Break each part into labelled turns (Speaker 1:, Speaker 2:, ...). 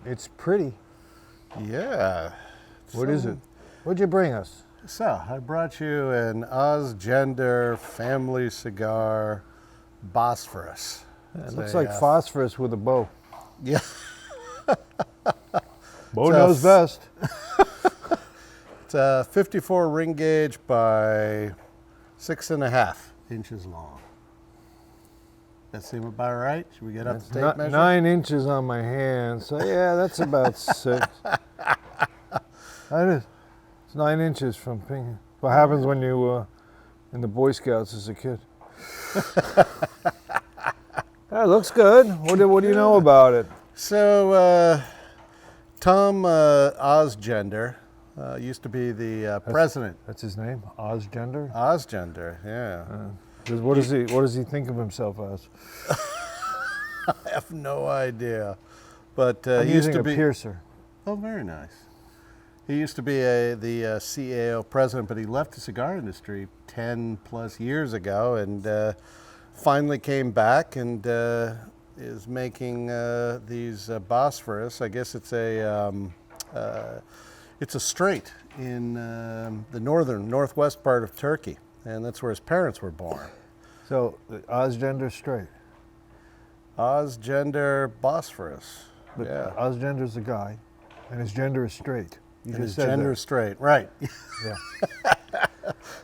Speaker 1: It's pretty.
Speaker 2: Yeah.
Speaker 1: What is it? What'd you bring us?
Speaker 2: So, I brought you an Ozgener family cigar, Bophorus.
Speaker 1: It looks like phosphorus with a bow.
Speaker 2: Yeah.
Speaker 1: Bow knows best.
Speaker 2: It's a 54 ring gauge by 6.5 inches long. That seem about right? Should we get up the tape measure?
Speaker 1: 9 inches on my hand, so yeah, that's about 6. That is. It's 9 inches from finger. What happens when you in the Boy Scouts as a kid? That looks good. What do you know about it?
Speaker 2: So, Tom Ozgener used to be the president.
Speaker 1: That's his name, Ozgener.
Speaker 2: Ozgener, yeah.
Speaker 1: What does he think of himself as?
Speaker 2: I have no idea, but
Speaker 1: I'm
Speaker 2: he used
Speaker 1: using
Speaker 2: to
Speaker 1: a
Speaker 2: be.
Speaker 1: piercer.
Speaker 2: Oh, very nice. He used to be the CAO president, but he left the cigar industry 10 plus years ago, and finally came back and is making these Bophorus. I guess it's a strait in the northwest part of Turkey, and that's where his parents were born.
Speaker 1: So Ozgener straight.
Speaker 2: Ozgener Bophorus.
Speaker 1: But
Speaker 2: yeah.
Speaker 1: Ozgener's a guy, and his gender is straight. You
Speaker 2: And
Speaker 1: just
Speaker 2: his
Speaker 1: said
Speaker 2: gender
Speaker 1: that.
Speaker 2: is straight, right?
Speaker 1: Yeah.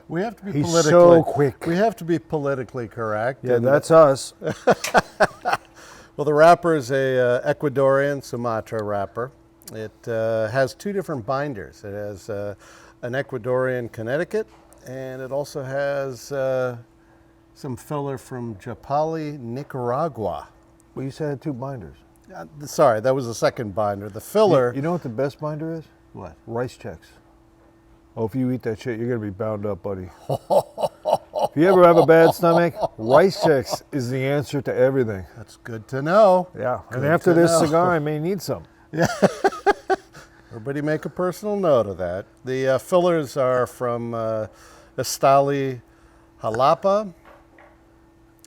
Speaker 2: We have to be
Speaker 1: He's
Speaker 2: politically.
Speaker 1: so quick.
Speaker 2: We have to be politically correct.
Speaker 1: Yeah,
Speaker 2: and-
Speaker 1: that's us.
Speaker 2: Well, the wrapper is a Ecuadorian Sumatra wrapper. It has 2 different binders. It has an Ecuadorian Connecticut, and it also has some filler from Japali, Nicaragua.
Speaker 1: Well, you said it had 2 binders.
Speaker 2: Sorry, that was the second binder. The filler.
Speaker 1: You know what the best binder is?
Speaker 2: What?
Speaker 1: Rice checks. Oh, if you eat that shit, you're gonna be bound up, buddy. If you ever have a bad stomach, rice checks is the answer to everything.
Speaker 2: That's good to know.
Speaker 1: Yeah, and
Speaker 2: Good
Speaker 1: after
Speaker 2: to
Speaker 1: this
Speaker 2: know.
Speaker 1: cigar, I may need some.
Speaker 2: Everybody make a personal note of that. The fillers are from Estali, Jalapa,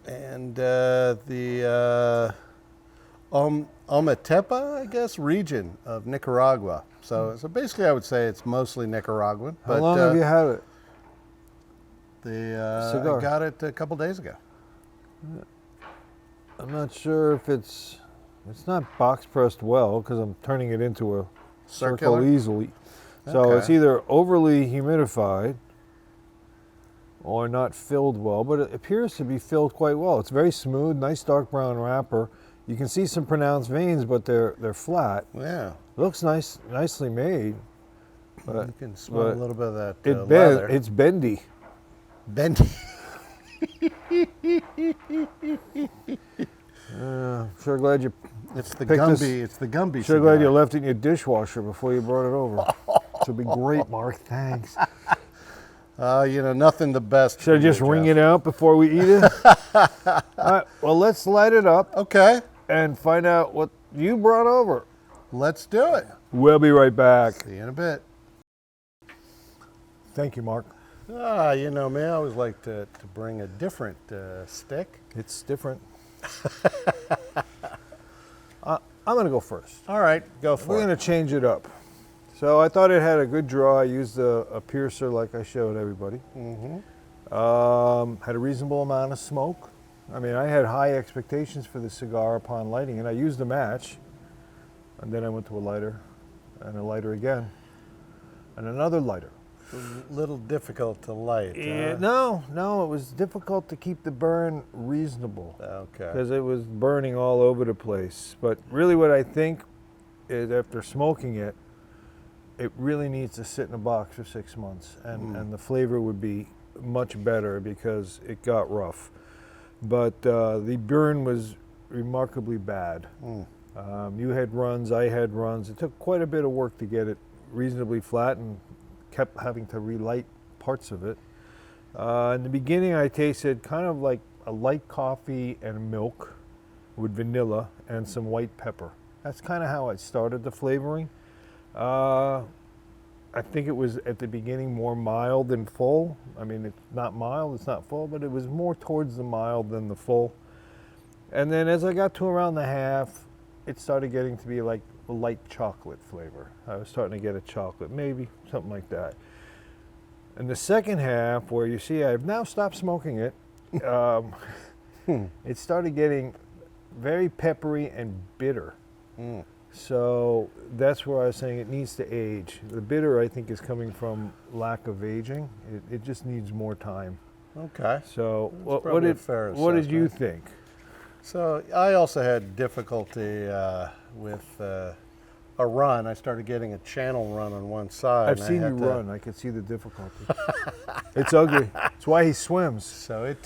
Speaker 2: and the Ometepa, I guess, region of Nicaragua. So basically, I would say it's mostly Nicaraguan.
Speaker 1: How long have you had it?
Speaker 2: I got it a couple days ago.
Speaker 1: I'm not sure if it's not box pressed well because I'm turning it into a circle
Speaker 2: Circular?
Speaker 1: easily. So
Speaker 2: Okay.
Speaker 1: it's either overly humidified or not filled well, but it appears to be filled quite well. It's very smooth, nice dark brown wrapper. You can see some pronounced veins, but they're flat.
Speaker 2: Yeah.
Speaker 1: Looks nice, nicely made. But
Speaker 2: You can smell a little bit of that
Speaker 1: it
Speaker 2: leather.
Speaker 1: it's bendy.
Speaker 2: Bendy.
Speaker 1: Sure glad you.
Speaker 2: It's the
Speaker 1: Pick
Speaker 2: Gumby.
Speaker 1: this-
Speaker 2: It's the Gumby.
Speaker 1: Sure glad
Speaker 2: cigar.
Speaker 1: you left it in your dishwasher before you brought it over. This would be great, Mark. Thanks.
Speaker 2: Nothing the best.
Speaker 1: Should I just wring it out before we eat it? All right, well, let's light it up
Speaker 2: Okay,
Speaker 1: and find out what you brought over.
Speaker 2: let's do it.
Speaker 1: We'll be right back.
Speaker 2: See you in a bit.
Speaker 1: Thank you, Mark.
Speaker 2: You know me, I always like to bring a different stick.
Speaker 1: It's different. I'm going to go first.
Speaker 2: All right, go for
Speaker 1: We're
Speaker 2: it.
Speaker 1: going to change it up. So I thought it had a good draw. I used a piercer like I showed everybody. Had a reasonable amount of smoke. I mean, I had high expectations for the cigar upon lighting, and I used a match. And then I went to a lighter, and a lighter again, and another lighter.
Speaker 2: A little difficult to light.
Speaker 1: No, it was difficult to keep the burn reasonable
Speaker 2: Okay.
Speaker 1: because it was burning all over the place. But really what I think is after smoking it, it really needs to sit in a box for 6 months, and the flavor would be much better because it got rough. But the burn was remarkably bad. You had runs, I had runs. It took quite a bit of work to get it reasonably flat and kept having to relight parts of it. In the beginning, I tasted kind of like a light coffee and milk with vanilla and some white pepper. That's kind of how I started the flavoring. I think it was at the beginning more mild than full. I mean, it's not mild, it's not full, but it was more towards the mild than the full. And then as I got to around the half, it started getting to be like a light chocolate flavor. I was starting to get a chocolate, maybe something like that. And the second half, where you see I've now stopped smoking it, it started getting very peppery and bitter. So that's where I was saying it needs to age. The bitter, I think, is coming from lack of aging. It just needs more time.
Speaker 2: Okay.
Speaker 1: So what
Speaker 2: probably a
Speaker 1: did
Speaker 2: fair
Speaker 1: you
Speaker 2: assessment.
Speaker 1: think?
Speaker 2: So I also had difficulty with a run. I started getting a channel run on one side.
Speaker 1: I've
Speaker 2: and I
Speaker 1: seen you
Speaker 2: had to-
Speaker 1: run. I could see the difficulty. It's ugly. It's why he swims.
Speaker 2: So it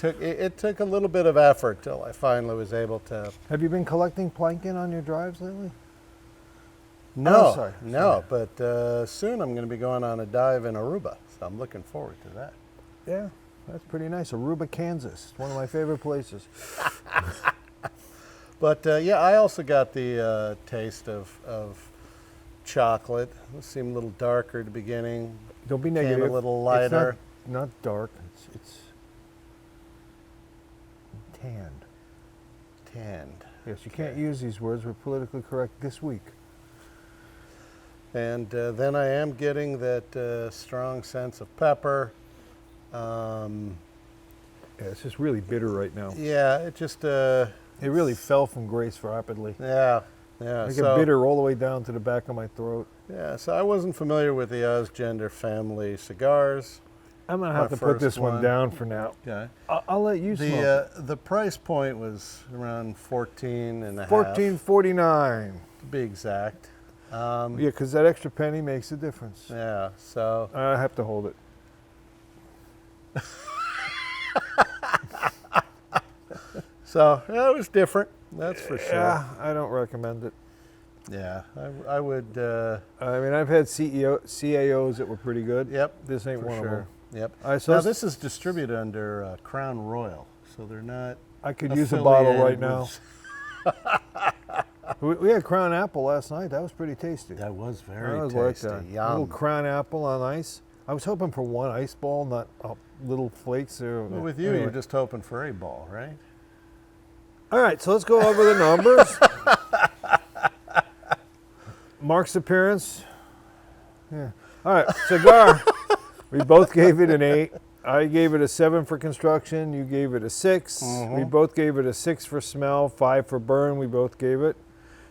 Speaker 2: took a little bit of effort till I finally was able to.
Speaker 1: Have you been collecting plankton on your drives lately?
Speaker 2: No,
Speaker 1: Oh, sorry.
Speaker 2: no, but soon I'm going to be going on a dive in Aruba, so I'm looking forward to that.
Speaker 1: Yeah, that's pretty nice. Aruba, Kansas. It's one of my favorite places.
Speaker 2: But yeah, I also got the taste of chocolate. It seemed a little darker at the beginning.
Speaker 1: Don't be
Speaker 2: Came
Speaker 1: negative.
Speaker 2: a little lighter.
Speaker 1: It's not dark. It's tanned.
Speaker 2: Tanned.
Speaker 1: Yes, you can't use these words. We're politically correct this week.
Speaker 2: And then I am getting that strong sense of pepper.
Speaker 1: Yeah, it's just really bitter right now.
Speaker 2: Yeah, it just,
Speaker 1: It really fell from grace rapidly.
Speaker 2: yeah.
Speaker 1: I get
Speaker 2: So,
Speaker 1: bitter all the way down to the back of my throat.
Speaker 2: yeah, so I wasn't familiar with the Ozgener family cigars.
Speaker 1: I'm going to
Speaker 2: My
Speaker 1: have to put
Speaker 2: first
Speaker 1: this one
Speaker 2: one.
Speaker 1: down for now.
Speaker 2: Okay.
Speaker 1: I'll let you smoke it.
Speaker 2: The price point was around 14 and a half,
Speaker 1: $14.49.
Speaker 2: to be exact.
Speaker 1: Yeah, because that extra penny makes a difference.
Speaker 2: Yeah, so
Speaker 1: I have to hold it.
Speaker 2: yeah, it was different. That's for sure.
Speaker 1: Yeah, I don't recommend it.
Speaker 2: Yeah, I would.
Speaker 1: I mean, I've had CAOs that were pretty good.
Speaker 2: Yep,
Speaker 1: This ain't
Speaker 2: for
Speaker 1: one of
Speaker 2: sure.
Speaker 1: them.
Speaker 2: Yep.
Speaker 1: I saw
Speaker 2: Now this is distributed under Crown Royal, so they're not.
Speaker 1: I could use a bottle right
Speaker 2: affiliated
Speaker 1: now.
Speaker 2: with-
Speaker 1: We had Crown Apple last night. That was pretty tasty.
Speaker 2: That was very
Speaker 1: I was
Speaker 2: tasty.
Speaker 1: like that.
Speaker 2: Yum.
Speaker 1: Little Crown Apple on ice. I was hoping for one ice ball, not little flakes.
Speaker 2: Well, with you,
Speaker 1: Anyway.
Speaker 2: you're just hoping for a ball, right?
Speaker 1: All right, so let's go over the numbers. Mark's appearance. Yeah. All right, cigar. We both gave it an 8. I gave it a 7 for construction. You gave it a 6. We both gave it a 6 for smell, 5 for burn. We both gave it.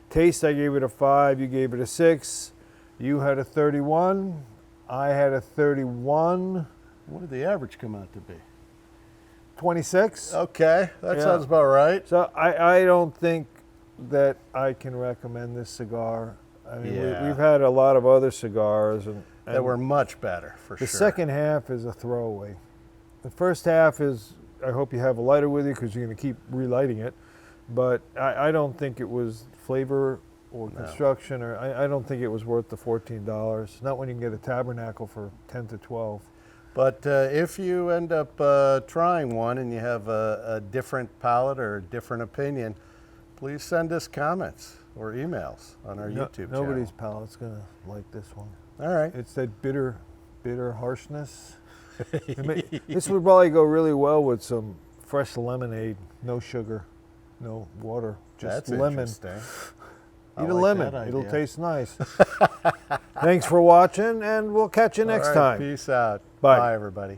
Speaker 1: Taste, I gave it a 5. You gave it a 6. You had a 31. I had a 31.
Speaker 2: What did the average come out to be?
Speaker 1: 26.
Speaker 2: Okay, that
Speaker 1: Yeah.
Speaker 2: sounds about right.
Speaker 1: So I don't think that I can recommend this cigar. I mean,
Speaker 2: Yeah.
Speaker 1: we've had a lot of other cigars, and
Speaker 2: That were much better, for
Speaker 1: the
Speaker 2: sure.
Speaker 1: second half is a throwaway. The first half is, I hope you have a lighter with you because you're going to keep relighting it. But I don't think it was flavor or construction, or I don't think it was worth the $14. Not when you can get a Tabernacle for 10 to 12.
Speaker 2: But if you end up trying one and you have a different palate or a different opinion, please send us comments or emails on our YouTube channel.
Speaker 1: Nobody's palate's going to like this one.
Speaker 2: All right.
Speaker 1: It's that bitter harshness. This would probably go really well with some fresh lemonade, no sugar, no water, just
Speaker 2: That's
Speaker 1: lemon.
Speaker 2: interesting. I
Speaker 1: Eat a
Speaker 2: like
Speaker 1: lemon.
Speaker 2: that
Speaker 1: It'll
Speaker 2: idea.
Speaker 1: taste nice. Thanks for watching, and we'll catch you next
Speaker 2: All right,
Speaker 1: time.
Speaker 2: Peace out.
Speaker 1: Bye.
Speaker 2: Bye, everybody.